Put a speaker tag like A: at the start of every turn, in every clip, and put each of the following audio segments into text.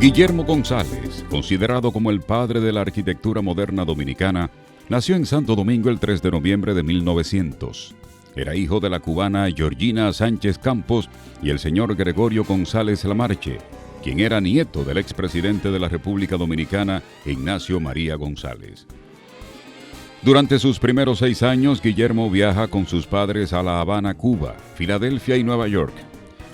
A: Guillermo González, considerado como el padre de la arquitectura moderna dominicana, nació en Santo Domingo el 3 de noviembre de 1900. Era hijo de la cubana Georgina Sánchez Campos y el señor Gregorio González Lamarche, quien era nieto del expresidente de la República Dominicana, Ignacio María González. Durante sus primeros 6 años, Guillermo viaja con sus padres a La Habana, Cuba, Filadelfia y Nueva York.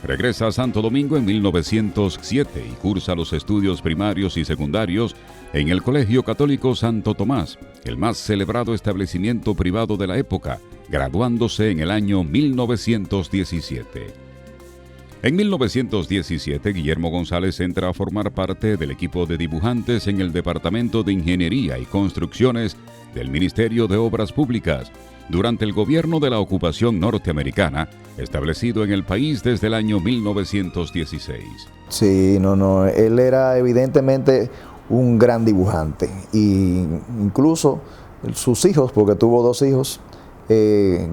A: Regresa a Santo Domingo en 1907 y cursa los estudios primarios y secundarios en el Colegio Católico Santo Tomás, el más celebrado establecimiento privado de la época, graduándose en el año 1917. En 1917, Guillermo González entra a formar parte del equipo de dibujantes en el Departamento de Ingeniería y Construcciones del Ministerio de Obras Públicas, durante el gobierno de la ocupación norteamericana, establecido en el país desde el año 1916.
B: Sí, él era evidentemente un gran dibujante, y incluso sus hijos, porque tuvo 2 hijos,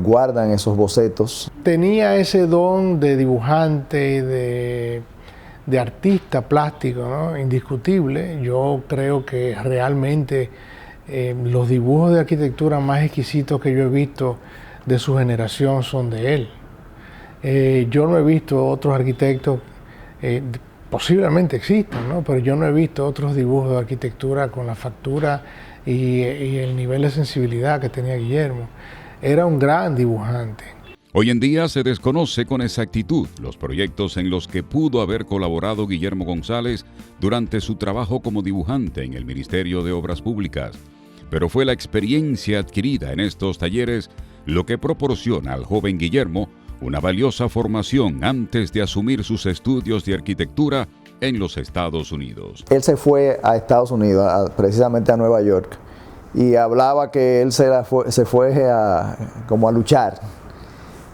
B: guardan esos bocetos.
C: Tenía ese don de dibujante, de artista plástico, ¿no? Indiscutible. Yo creo que realmente los dibujos de arquitectura más exquisitos que yo he visto de su generación son de él. Yo no he visto otros arquitectos, posiblemente existan, ¿no? Pero yo no he visto otros dibujos de arquitectura con la factura y el nivel de sensibilidad que tenía Guillermo. Era un gran dibujante.
A: Hoy en día se desconoce con exactitud los proyectos en los que pudo haber colaborado Guillermo González durante su trabajo como dibujante en el Ministerio de Obras Públicas, pero fue la experiencia adquirida en estos talleres lo que proporciona al joven Guillermo una valiosa formación antes de asumir sus estudios de arquitectura en los Estados Unidos.
B: Él se fue a Estados Unidos, precisamente a Nueva York, y hablaba que él se fue como a luchar.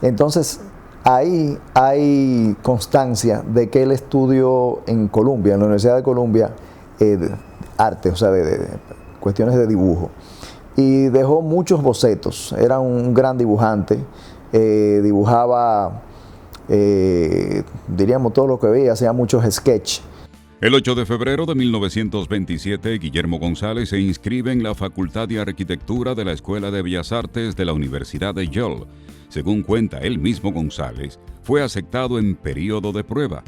B: Entonces, ahí hay constancia de que él estudió en Columbia, en la Universidad de Columbia, arte, o sea, de cuestiones de dibujo. Y dejó muchos bocetos, era un gran dibujante, dibujaba, diríamos, todo lo que veía, hacía muchos sketches.
A: El 8 de febrero de 1927, Guillermo González se inscribe en la Facultad de Arquitectura de la Escuela de Bellas Artes de la Universidad de Yale. Según cuenta él mismo, González fue aceptado en periodo de prueba.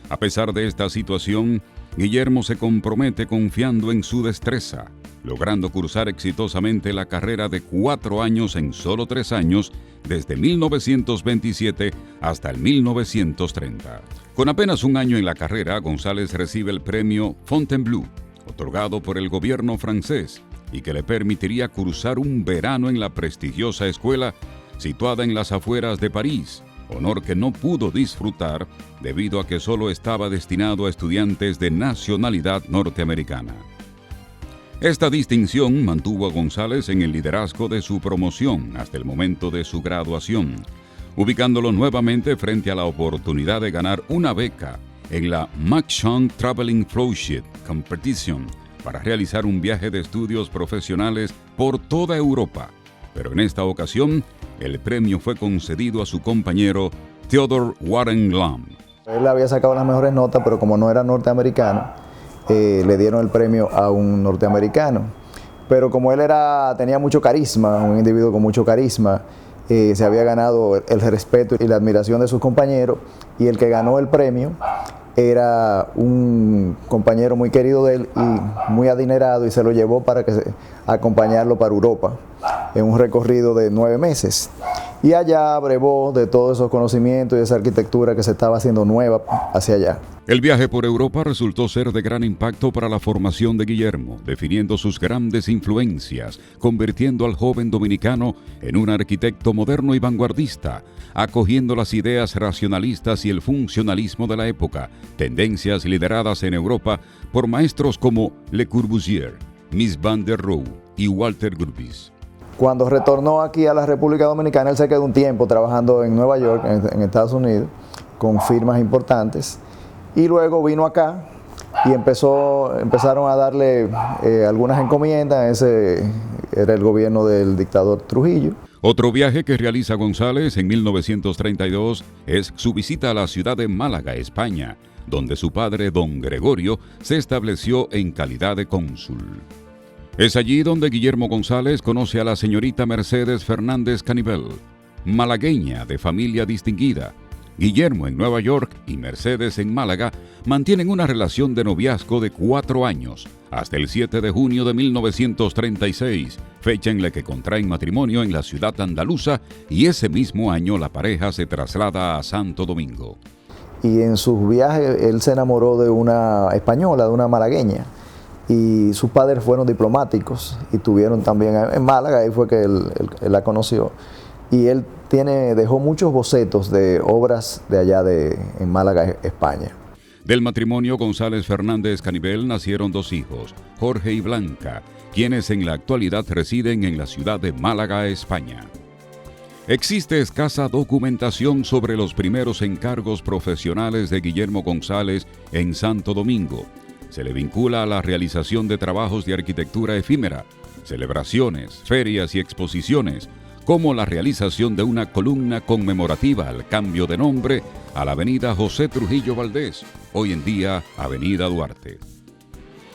A: A pesar de esta situación, Guillermo se compromete confiando en su destreza, logrando cursar exitosamente la carrera de 4 años en solo 3 años, desde 1927 hasta el 1930. Con apenas 1 año en la carrera, González recibe el premio Fontainebleau, otorgado por el gobierno francés, y que le permitiría cursar un verano en la prestigiosa escuela situada en las afueras de París, honor que no pudo disfrutar debido a que solo estaba destinado a estudiantes de nacionalidad norteamericana. Esta distinción mantuvo a González en el liderazgo de su promoción hasta el momento de su graduación, ubicándolo nuevamente frente a la oportunidad de ganar una beca en la McShane Traveling Fellowship Competition para realizar un viaje de estudios profesionales por toda Europa. Pero en esta ocasión, el premio fue concedido a su compañero Theodore Warren Lamb.
B: Él había sacado las mejores notas, pero como no era norteamericano, le dieron el premio a un norteamericano. Pero como él tenía mucho carisma, un individuo con mucho carisma, se había ganado el respeto y la admiración de sus compañeros, y el que ganó el premio era un compañero muy querido de él y muy adinerado, y se lo llevó para acompañarlo para Europa en un recorrido de 9 meses. Y allá brevó de todos esos conocimientos y esa arquitectura que se estaba haciendo nueva hacia allá.
A: El viaje por Europa resultó ser de gran impacto para la formación de Guillermo, definiendo sus grandes influencias, convirtiendo al joven dominicano en un arquitecto moderno y vanguardista, acogiendo las ideas racionalistas y el funcionalismo de la época, tendencias lideradas en Europa por maestros como Le Corbusier, Mies van der Rohe y Walter Gropius.
B: Cuando retornó aquí a la República Dominicana, él se quedó un tiempo trabajando en Nueva York, en Estados Unidos, con firmas importantes, y luego vino acá y empezaron a darle algunas encomiendas. Ese era el gobierno del dictador Trujillo.
A: Otro viaje que realiza González en 1932 es su visita a la ciudad de Málaga, España, donde su padre, don Gregorio, se estableció en calidad de cónsul. Es allí donde Guillermo González conoce a la señorita Mercedes Fernández Canivel, malagueña de familia distinguida. Guillermo en Nueva York y Mercedes en Málaga mantienen una relación de noviazgo de 4 años, hasta el 7 de junio de 1936, fecha en la que contraen matrimonio en la ciudad andaluza, y ese mismo año la pareja se traslada a Santo Domingo.
B: Y en sus viajes él se enamoró de una española, de una malagueña, y sus padres fueron diplomáticos y tuvieron también en Málaga, ahí fue que él la conoció. Y él dejó muchos bocetos de obras de allá en Málaga, España.
A: Del matrimonio González Fernández Canivel nacieron 2 hijos, Jorge y Blanca, quienes en la actualidad residen en la ciudad de Málaga, España. Existe escasa documentación sobre los primeros encargos profesionales de Guillermo González en Santo Domingo. Se le vincula a la realización de trabajos de arquitectura efímera, celebraciones, ferias y exposiciones, como la realización de una columna conmemorativa al cambio de nombre a la avenida José Trujillo Valdés, hoy en día Avenida Duarte.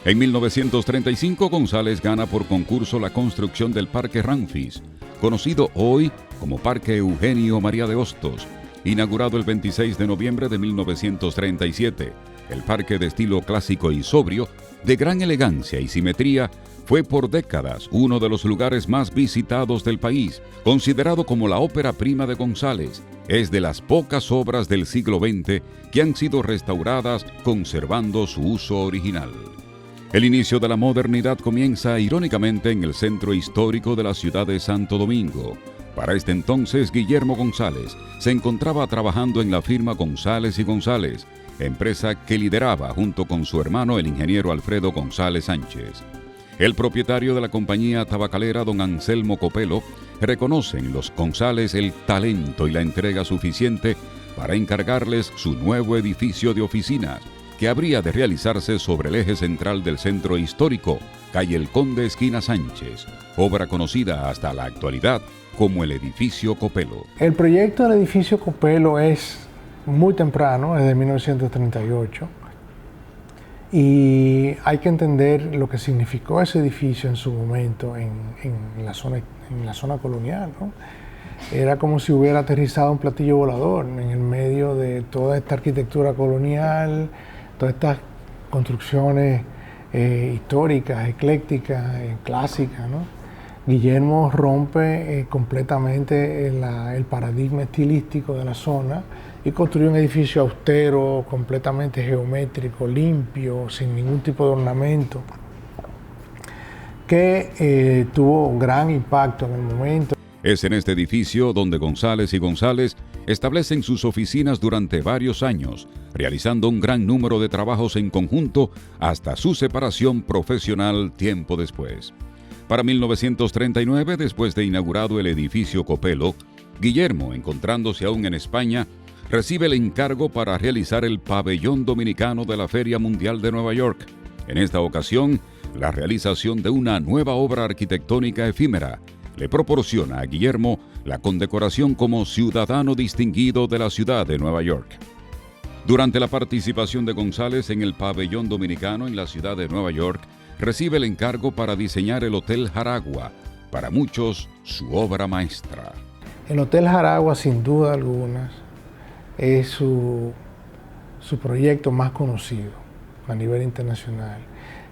A: En 1935, González gana por concurso la construcción del Parque Ramfis, conocido hoy como Parque Eugenio María de Hostos, inaugurado el 26 de noviembre de 1937. El parque de estilo clásico y sobrio, de gran elegancia y simetría, fue por décadas uno de los lugares más visitados del país, considerado como la ópera prima de González. Es de las pocas obras del siglo XX que han sido restauradas conservando su uso original. El inicio de la modernidad comienza irónicamente en el centro histórico de la ciudad de Santo Domingo. Para este entonces, Guillermo González se encontraba trabajando en la firma González y González, empresa que lideraba junto con su hermano el ingeniero Alfredo González Sánchez. El propietario de la compañía tabacalera, don Anselmo Copelo, reconoce en los González el talento y la entrega suficiente para encargarles su nuevo edificio de oficinas, que habría de realizarse sobre el eje central del centro histórico, calle El Conde, esquina Sánchez, obra conocida hasta la actualidad como el edificio Copelo.
C: El proyecto del edificio Copelo es muy temprano, es de 1938. Y hay que entender lo que significó ese edificio en su momento en la zona colonial, ¿no? Era como si hubiera aterrizado un platillo volador en el medio de toda esta arquitectura colonial, todas estas construcciones históricas, eclécticas, clásicas, ¿no? Guillermo rompe completamente el paradigma estilístico de la zona y construyó un edificio austero, completamente geométrico, limpio, sin ningún tipo de ornamento, que tuvo gran impacto en el momento.
A: Es en este edificio donde González y González establecen sus oficinas durante varios años, realizando un gran número de trabajos en conjunto hasta su separación profesional tiempo después. Para 1939, después de inaugurado el edificio Copelo, Guillermo, encontrándose aún en España, recibe el encargo para realizar el pabellón dominicano de la Feria Mundial de Nueva York. En esta ocasión, la realización de una nueva obra arquitectónica efímera le proporciona a Guillermo la condecoración como Ciudadano Distinguido de la Ciudad de Nueva York. Durante la participación de González en el pabellón dominicano en la ciudad de Nueva York, recibe el encargo para diseñar el Hotel Jaragua, para muchos su obra maestra.
C: El Hotel Jaragua, sin duda alguna, es su proyecto más conocido a nivel internacional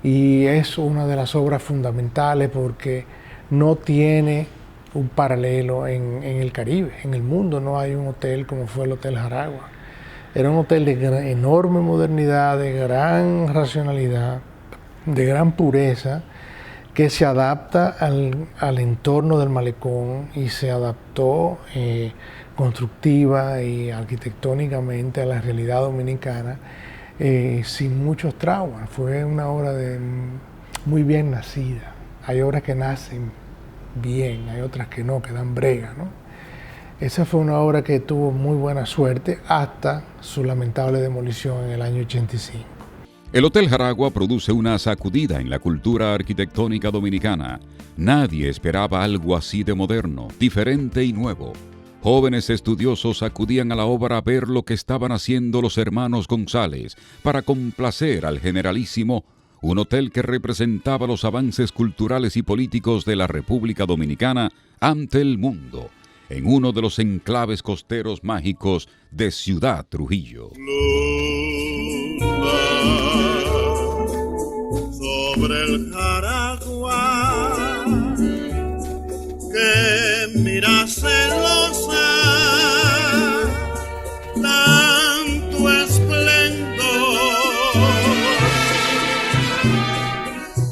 C: y es una de las obras fundamentales porque no tiene un paralelo en el Caribe. En el mundo no hay un hotel como fue el Hotel Jaragua. Era un hotel de enorme modernidad, de gran racionalidad, de gran pureza, que se adapta al entorno del malecón y se adaptó constructiva y arquitectónicamente a la realidad dominicana sin muchos traumas. Fue una obra muy bien nacida. Hay obras que nacen bien, hay otras que no, que dan brega, ¿no? Esa fue una obra que tuvo muy buena suerte hasta su lamentable demolición en el año 85.
A: El Hotel Jaragua produce una sacudida en la cultura arquitectónica dominicana. Nadie esperaba algo así de moderno, diferente y nuevo. jóvenes estudiosos acudían a la obra a ver lo que estaban haciendo los hermanos González para complacer al Generalísimo, un hotel que representaba los avances culturales y políticos de la República Dominicana ante el mundo, en uno de los enclaves costeros mágicos de Ciudad Trujillo.
D: Sobre el Jaragua que mira celosa tanto esplendor,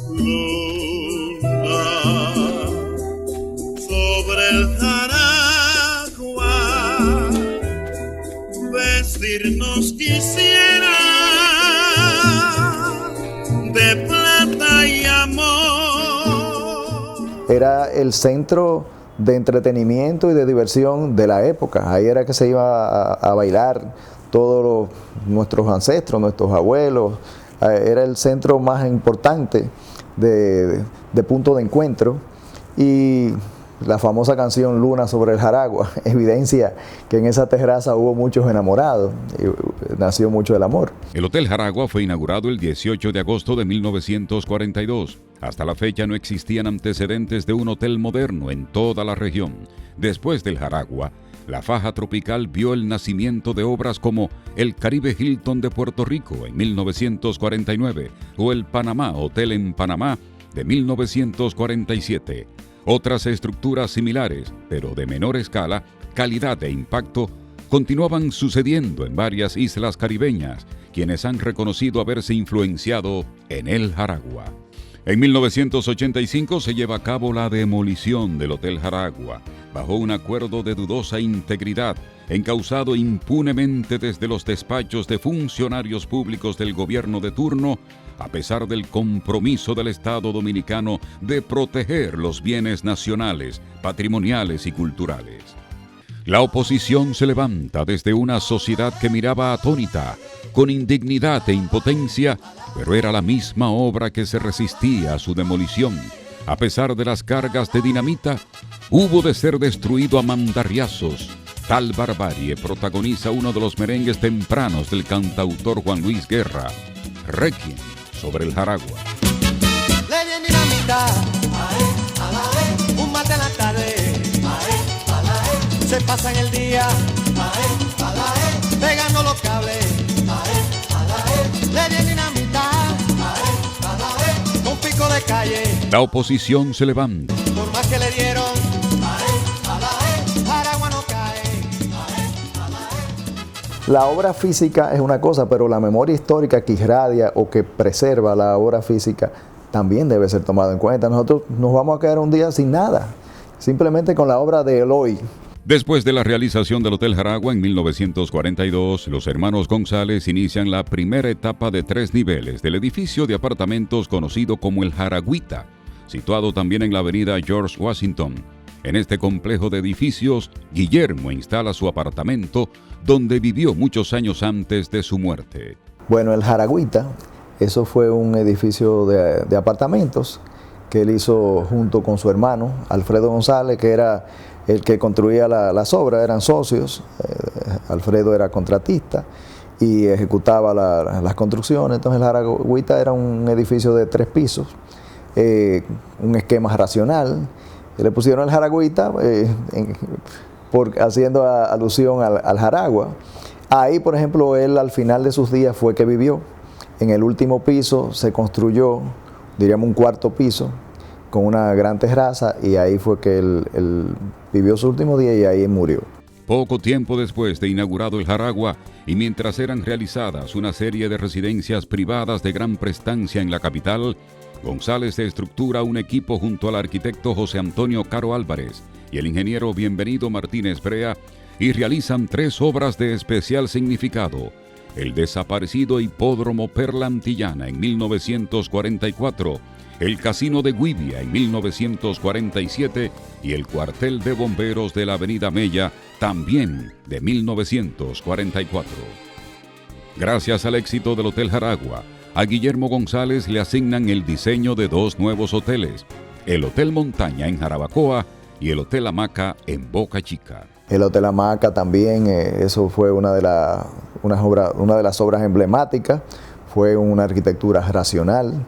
D: luna sobre el Jaragua vestirnos quisiera de plata y amor.
B: Era el centro de entretenimiento y de diversión de la época. Ahí era que se iba a bailar todos nuestros ancestros, nuestros abuelos. Era el centro más importante de punto de encuentro. Y la famosa canción Luna sobre el Jaragua evidencia que en esa terraza hubo muchos enamorados y nació mucho el amor.
A: El Hotel Jaragua fue inaugurado el 18 de agosto de 1942. Hasta la fecha no existían antecedentes de un hotel moderno en toda la región. Después del Jaragua, la faja tropical vio el nacimiento de obras como el Caribe Hilton de Puerto Rico en 1949 o el Panamá Hotel en Panamá de 1947. Otras estructuras similares, pero de menor escala, calidad e impacto, continuaban sucediendo en varias islas caribeñas, quienes han reconocido haberse influenciado en el Jaragua. En 1985 se lleva a cabo la demolición del Hotel Jaragua, bajo un acuerdo de dudosa integridad, encausado impunemente desde los despachos de funcionarios públicos del gobierno de turno, a pesar del compromiso del Estado dominicano de proteger los bienes nacionales, patrimoniales y culturales. La oposición se levanta desde una sociedad que miraba atónita, con indignidad e impotencia, pero era la misma obra que se resistía a su demolición. A pesar de las cargas de dinamita, hubo de ser destruido a mandarriazos. Tal barbarie protagoniza uno de los merengues tempranos del cantautor Juan Luis Guerra, Requiem sobre el Jaragua.
E: Le di dinamita, un mate en la tarde, se pasan el día, pegando los cables, le di dinamita, con pico de calle.
A: La oposición se levanta.
E: Por más que le dieron, Jaragua no cae.
B: La obra física es una cosa, pero la memoria histórica que irradia o que preserva la obra física también debe ser tomada en cuenta. Nosotros nos vamos a quedar un día sin nada, simplemente con la obra de Eloy.
A: Después de la realización del Hotel Jaragua en 1942, los hermanos González inician la primera etapa de 3 niveles del edificio de apartamentos conocido como el Jaragüita, situado también en la avenida George Washington. En este complejo de edificios, Guillermo instala su apartamento, donde vivió muchos años antes de su muerte.
B: Bueno, el Jaragüita, eso fue un edificio de apartamentos que él hizo junto con su hermano, Alfredo González, que era el que construía las obras, eran socios. Alfredo era contratista y ejecutaba las construcciones. Entonces el Jaragüita era un edificio de 3 pisos, un esquema racional. Le pusieron el Jaragüita haciendo alusión al Jaragua. Ahí, por ejemplo, él al final de sus días fue que vivió. En el último piso se construyó, diríamos, un cuarto piso con una gran terraza, y ahí fue que él vivió su último día y ahí murió.
A: Poco tiempo después de inaugurado el Jaragua, y mientras eran realizadas una serie de residencias privadas de gran prestancia en la capital, González estructura un equipo junto al arquitecto José Antonio Caro Álvarez y el ingeniero Bienvenido Martínez Brea, y realizan 3 obras de especial significado: el desaparecido Hipódromo Perla Antillana en 1944, el Casino de Guibia en 1947 y el Cuartel de Bomberos de la Avenida Mella, también de 1944. Gracias al éxito del Hotel Jaragua, a Guillermo González le asignan el diseño de 2 nuevos hoteles: el Hotel Montaña en Jarabacoa y el Hotel Hamaca en Boca Chica.
B: El Hotel Hamaca también, eso fue una de las obras emblemáticas, fue una arquitectura racional,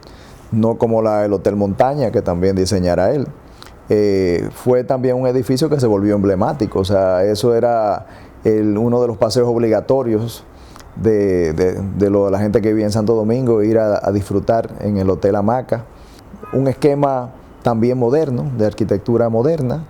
B: no como el Hotel Montaña, que también diseñara él. Fue también un edificio que se volvió emblemático, o sea, eso era uno de los paseos obligatorios de la gente que vivía en Santo Domingo, ir a disfrutar en el Hotel Hamaca. Un esquema también moderno, de arquitectura moderna,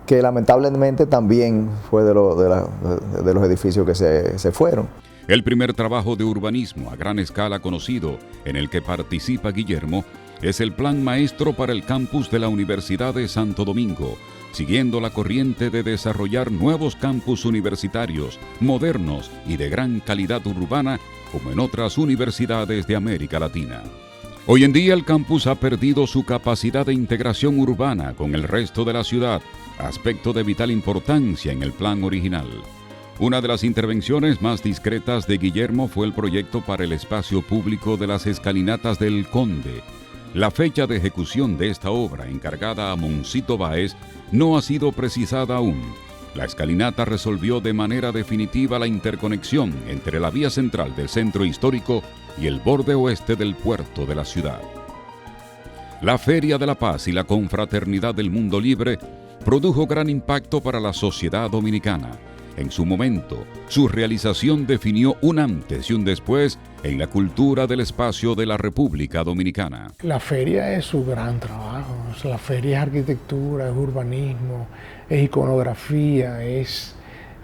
B: que lamentablemente también fue de los edificios que se fueron.
A: El primer trabajo de urbanismo a gran escala conocido en el que participa Guillermo es el Plan Maestro para el campus de la Universidad de Santo Domingo, siguiendo la corriente de desarrollar nuevos campus universitarios, modernos y de gran calidad urbana, como en otras universidades de América Latina. Hoy en día el campus ha perdido su capacidad de integración urbana con el resto de la ciudad, aspecto de vital importancia en el plan original. Una de las intervenciones más discretas de Guillermo fue el proyecto para el espacio público de las escalinatas del Conde. La fecha de ejecución de esta obra, encargada a Moncito Báez, no ha sido precisada aún. La escalinata resolvió de manera definitiva la interconexión entre la vía central del centro histórico y el borde oeste del puerto de la ciudad. La Feria de la Paz y la Confraternidad del Mundo Libre produjo gran impacto para la sociedad dominicana. En su momento, su realización definió un antes y un después en la cultura del espacio de la República Dominicana.
C: La feria es su gran trabajo. La feria es arquitectura, es urbanismo, es iconografía, es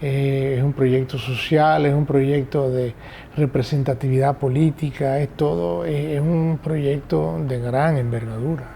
C: un proyecto social, es un proyecto de representatividad política, es un proyecto de gran envergadura.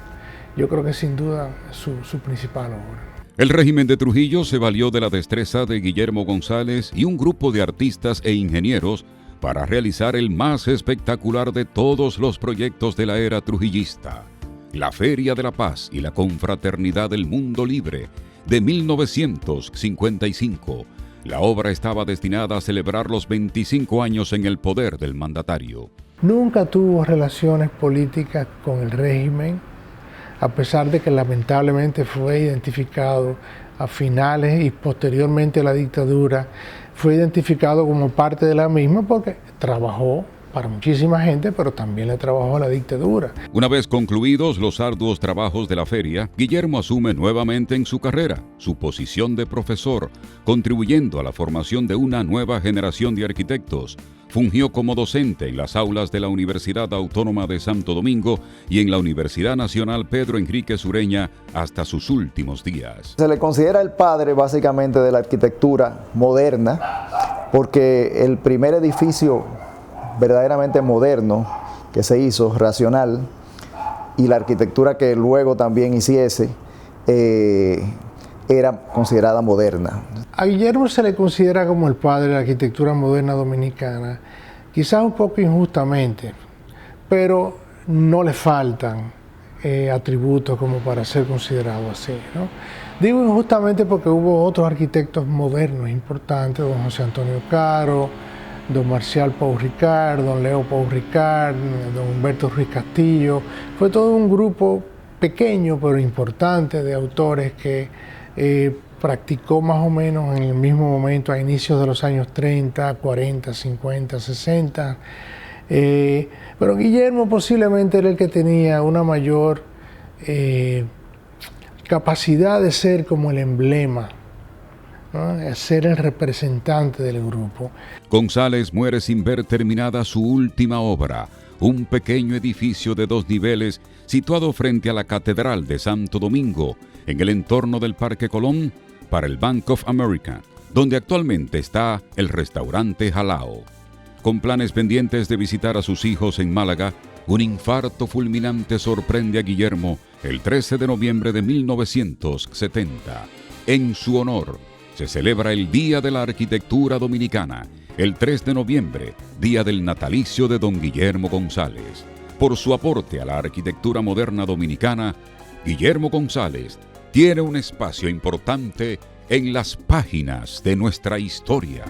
C: Yo creo que sin duda su principal obra.
A: El régimen de Trujillo se valió de la destreza de Guillermo González y un grupo de artistas e ingenieros para realizar el más espectacular de todos los proyectos de la era trujillista, la Feria de la Paz y la Confraternidad del Mundo Libre de 1955. La obra estaba destinada a celebrar los 25 años en el poder del mandatario.
C: Nunca tuvo relaciones políticas con el régimen, a pesar de que lamentablemente fue identificado a finales y posteriormente a la dictadura, fue identificado como parte de la misma porque trabajó para muchísima gente, pero también le trabajó a la dictadura.
A: Una vez concluidos los arduos trabajos de la feria, Guillermo asume nuevamente en su carrera su posición de profesor, contribuyendo a la formación de una nueva generación de arquitectos. Fungió como docente en las aulas de la Universidad Autónoma de Santo Domingo y en la Universidad Nacional Pedro Enríquez Ureña hasta sus últimos días.
B: Se le considera el padre básicamente de la arquitectura moderna, porque el primer edificio verdaderamente moderno que se hizo, racional, y la arquitectura que luego también hiciese, era considerada moderna.
C: A Guillermo se le considera como el padre de la arquitectura moderna dominicana, quizás un poco injustamente, pero no le faltan atributos como para ser considerado así, ¿no? Digo injustamente porque hubo otros arquitectos modernos importantes, don José Antonio Caro, don Marcial Pau Ricard, don Leo Pau Ricard, don Humberto Ruiz Castillo. Fue todo un grupo pequeño pero importante de autores que practicó más o menos en el mismo momento a inicios de los años 30, 40, 50, 60. Pero Guillermo posiblemente era el que tenía una mayor capacidad de ser como el emblema, ¿no? Ser el representante del grupo.
A: González muere sin ver terminada su última obra, un pequeño edificio de 2 niveles situado frente a la Catedral de Santo Domingo, en el entorno del Parque Colón, para el Bank of America, donde actualmente está el restaurante Jalao. Con planes pendientes de visitar a sus hijos en Málaga, un infarto fulminante sorprende a Guillermo el 13 de noviembre de 1970. En su honor, se celebra el Día de la Arquitectura Dominicana, el 3 de noviembre, día del natalicio de don Guillermo González. Por su aporte a la arquitectura moderna dominicana, Guillermo González tiene un espacio importante en las páginas de nuestra historia.